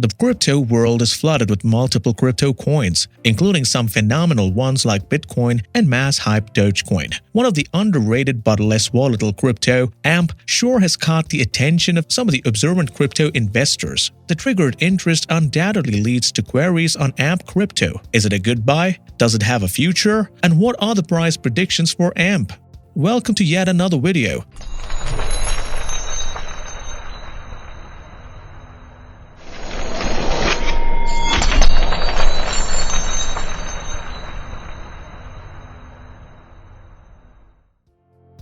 The crypto world is flooded with multiple crypto coins, including some phenomenal ones like Bitcoin and mass-hype Dogecoin. One of the underrated but less volatile crypto, AMP, sure has caught the attention of some of the observant crypto investors. The triggered interest undoubtedly leads to queries on AMP crypto. Is it a good buy? Does it have a future? And what are the price predictions for AMP? Welcome to yet another video.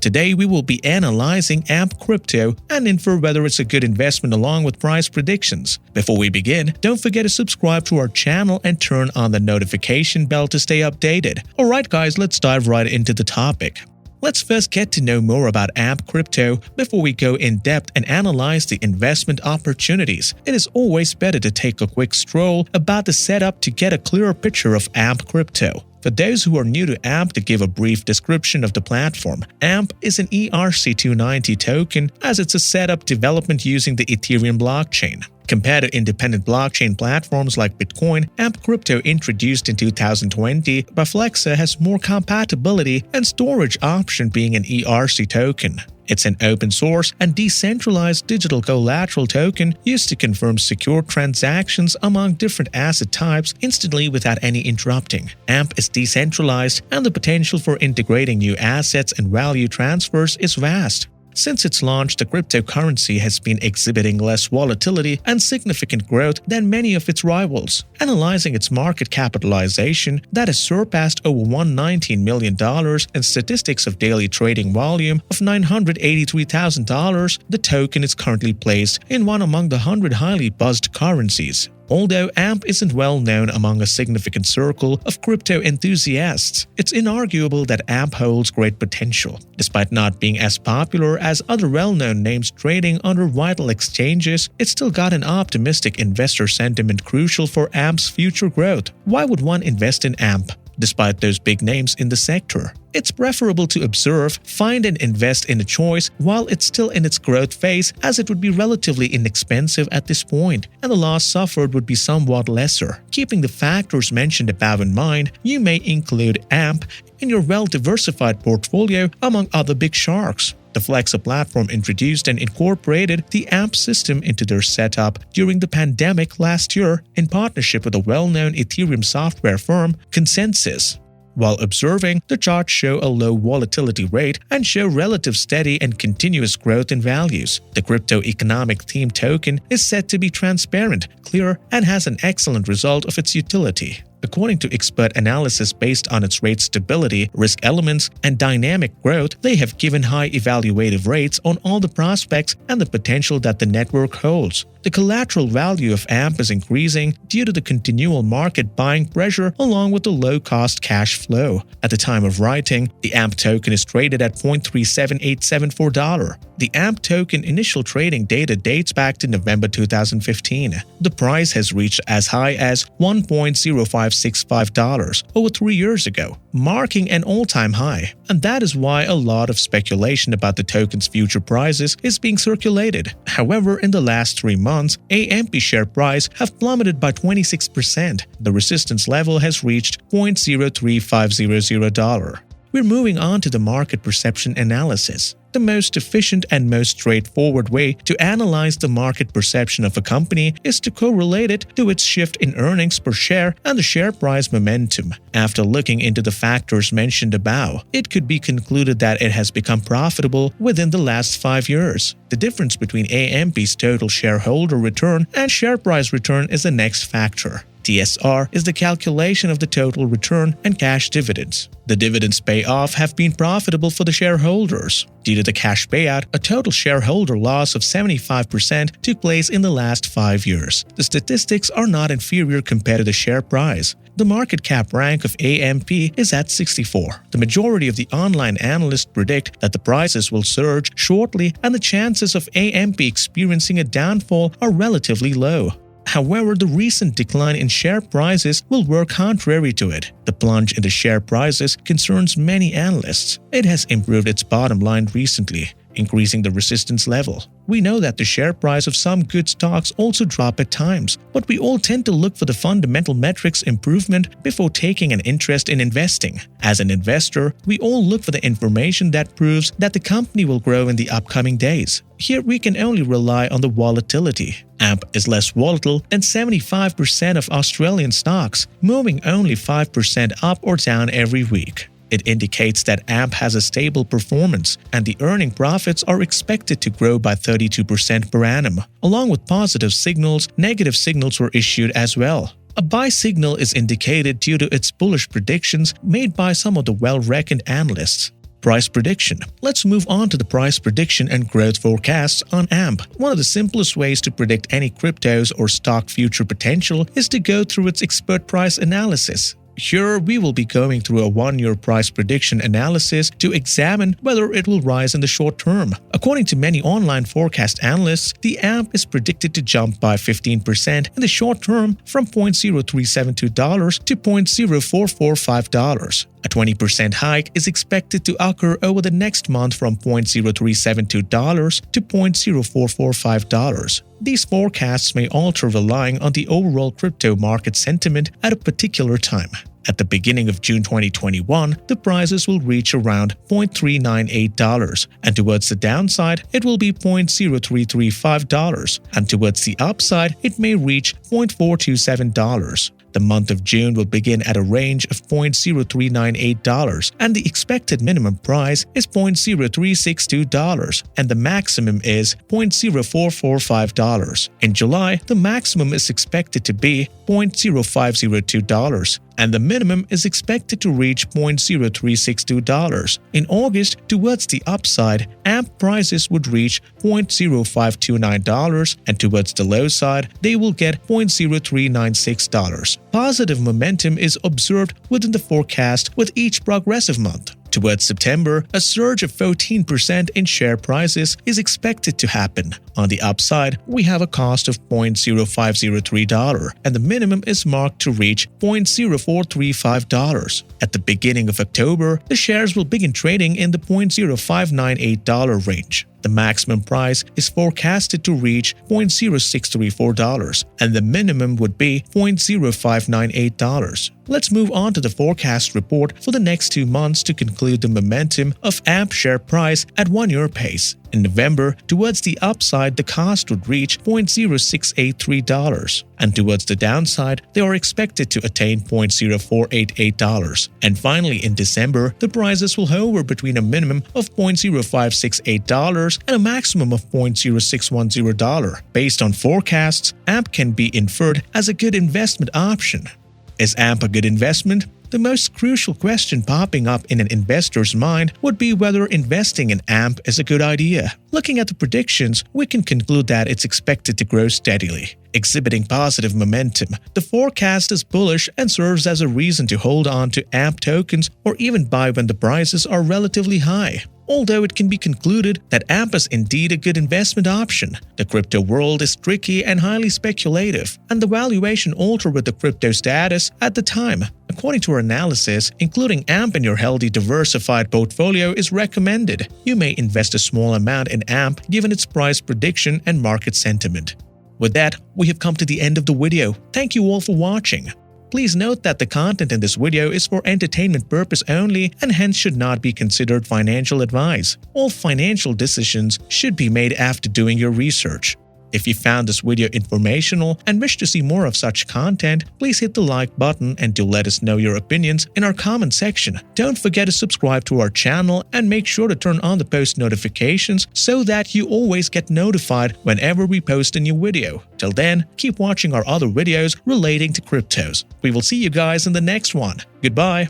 Today we will be analyzing AMP crypto and infer whether it's a good investment along with price predictions. Before we begin, don't forget to subscribe to our channel and turn on the notification bell to stay updated. Alright guys, let's dive right into the topic. Let's first get to know more about AMP crypto before we go in depth and analyze the investment opportunities. It is always better to take a quick stroll about the setup to get a clearer picture of AMP crypto. For those who are new to AMP, to give a brief description of the platform, AMP is an ERC-290 token as it's a setup development using the Ethereum blockchain. Compared to independent blockchain platforms like Bitcoin, AMP crypto introduced in 2020 by Vechain has more compatibility and storage option being an ERC token. It's an open source and decentralized digital collateral token used to confirm secure transactions among different asset types instantly without any interrupting. AMP is decentralized and the potential for integrating new assets and value transfers is vast. Since its launch, the cryptocurrency has been exhibiting less volatility and significant growth than many of its rivals. Analyzing its market capitalization that has surpassed over $119 million and statistics of daily trading volume of $983,000, the token is currently placed in one among the 100 highly buzzed currencies. Although AMP isn't well known among a significant circle of crypto enthusiasts, it's inarguable that AMP holds great potential. Despite not being as popular as other well-known names trading under vital exchanges, it's still got an optimistic investor sentiment crucial for AMP's future growth. Why would one invest in AMP? Despite those big names in the sector, it's preferable to observe, find and invest in a choice while it's still in its growth phase, as it would be relatively inexpensive at this point and the loss suffered would be somewhat lesser. Keeping the factors mentioned above in mind, you may include AMP in your well-diversified portfolio among other big sharks. The Vechain platform introduced and incorporated the AMP system into their setup during the pandemic last year in partnership with a well-known Ethereum software firm, Consensus. While observing, the charts show a low volatility rate and show relative steady and continuous growth in values. The crypto economic theme token is said to be transparent, clear, and has an excellent result of its utility. According to expert analysis based on its rate stability, risk elements, and dynamic growth, they have given high evaluative rates on all the prospects and the potential that the network holds. The collateral value of AMP is increasing due to the continual market buying pressure along with the low-cost cash flow. At the time of writing, the AMP token is traded at $0.37874. The AMP token initial trading data dates back to November 2015. The price has reached as high as $1.0565 over 3 years ago, marking an all-time high. And that is why a lot of speculation about the token's future prices is being circulated. However, in the last 3 months, AMP share price have plummeted by 26%. The resistance level has reached $0.03500. We're moving on to the market perception analysis. The most efficient and most straightforward way to analyze the market perception of a company is to correlate it to its shift in earnings per share and the share price momentum. After looking into the factors mentioned above, it could be concluded that it has become profitable within the last 5 years. The difference between AMP's total shareholder return and share price return is the next factor. TSR is the calculation of the total return and cash dividends. The dividends payoff have been profitable for the shareholders. Due to the cash payout, a total shareholder loss of 75% took place in the last 5 years. The statistics are not inferior compared to the share price. The market cap rank of AMP is at 64. The majority of the online analysts predict that the prices will surge shortly and the chances of AMP experiencing a downfall are relatively low. However, the recent decline in share prices will work contrary to it. The plunge in the share prices concerns many analysts. It has improved its bottom line recently. increasing the resistance level. We know that the share price of some good stocks also drop at times, but we all tend to look for the fundamental metrics improvement before taking an interest in investing. As an investor, we all look for the information that proves that the company will grow in the upcoming days. Here we can only rely on the volatility. AMP is less volatile than 75% of Australian stocks, moving only 5% up or down every week. It indicates that AMP has a stable performance, and the earning profits are expected to grow by 32% per annum. Along with positive signals, negative signals were issued as well. A buy signal is indicated due to its bullish predictions made by some of the well-reckoned analysts. Price prediction. Let's move on to the price prediction and growth forecasts on AMP. One of the simplest ways to predict any cryptos or stock future potential is to go through its expert price analysis. Here, we will be going through a 1-year price prediction analysis to examine whether it will rise in the short term. According to many online forecast analysts, the AMP is predicted to jump by 15% in the short term from $0.0372 to $0.0445. A 20% hike is expected to occur over the next month from $0.0372 to $0.0445. These forecasts may alter relying on the overall crypto market sentiment at a particular time. At the beginning of June 2021, the prices will reach around $0.398, and towards the downside, it will be $0.0335, and towards the upside, it may reach $0.427. The month of June will begin at a range of $0.0398, and the expected minimum price is $0.0362, and the maximum is $0.0445. In July, the maximum is expected to be $0.0502, and the minimum is expected to reach $0.0362. In August, towards the upside, AMP prices would reach $0.0529, and towards the low side, they will get $0.0396. Positive momentum is observed within the forecast with each progressive month. Towards September, a surge of 14% in share prices is expected to happen. On the upside, we have a cost of $0.0503, and the minimum is marked to reach $0.0435. At the beginning of October, the shares will begin trading in the $0.0598 range. The maximum price is forecasted to reach $0.0634, and the minimum would be $0.0598. Let's move on to the forecast report for the next 2 months to conclude the momentum of AMP share price at 1-year pace. In November, towards the upside, the cost would reach $0.0683, and towards the downside, they are expected to attain $0.0488. And finally, in December, the prices will hover between a minimum of $0.0568 and a maximum of $0.0610. Based on forecasts, AMP can be inferred as a good investment option. Is AMP a good investment? The most crucial question popping up in an investor's mind would be whether investing in AMP is a good idea. Looking at the predictions, we can conclude that it's expected to grow steadily, exhibiting positive momentum. The forecast is bullish and serves as a reason to hold on to AMP tokens or even buy when the prices are relatively high. Although it can be concluded that AMP is indeed a good investment option, the crypto world is tricky and highly speculative, and the valuation alter with the crypto status at the time. According to our analysis, including AMP in your healthy diversified portfolio is recommended. You may invest a small amount in AMP given its price prediction and market sentiment. With that, we have come to the end of the video. Thank you all for watching. Please note that the content in this video is for entertainment purpose only and hence should not be considered financial advice. All financial decisions should be made after doing your research. If you found this video informational and wish to see more of such content, please hit the like button and do let us know your opinions in our comment section. Don't forget to subscribe to our channel and make sure to turn on the post notifications so that you always get notified whenever we post a new video. Till then, keep watching our other videos relating to cryptos. We will see you guys in the next one. Goodbye.